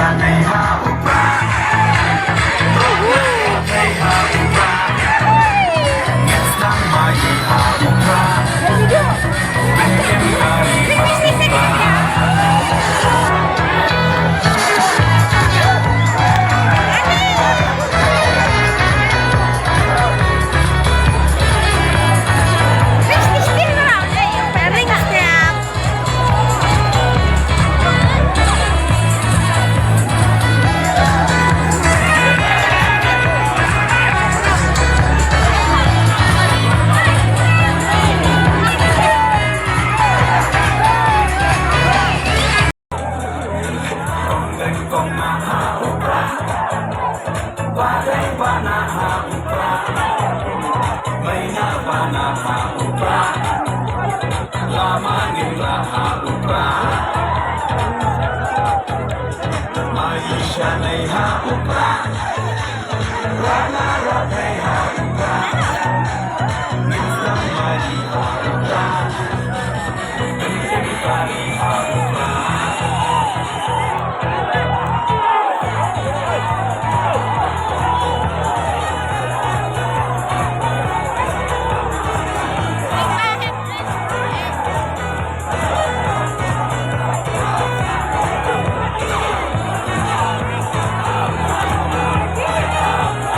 sana'y haupra. May haupra. Ngets lang may haupra. Bikin kari haupra. Kong mahaupra, bagay ba na haupra? May nga ba na haupra? Lamangin la haupra. May siya na'y haupra. Rana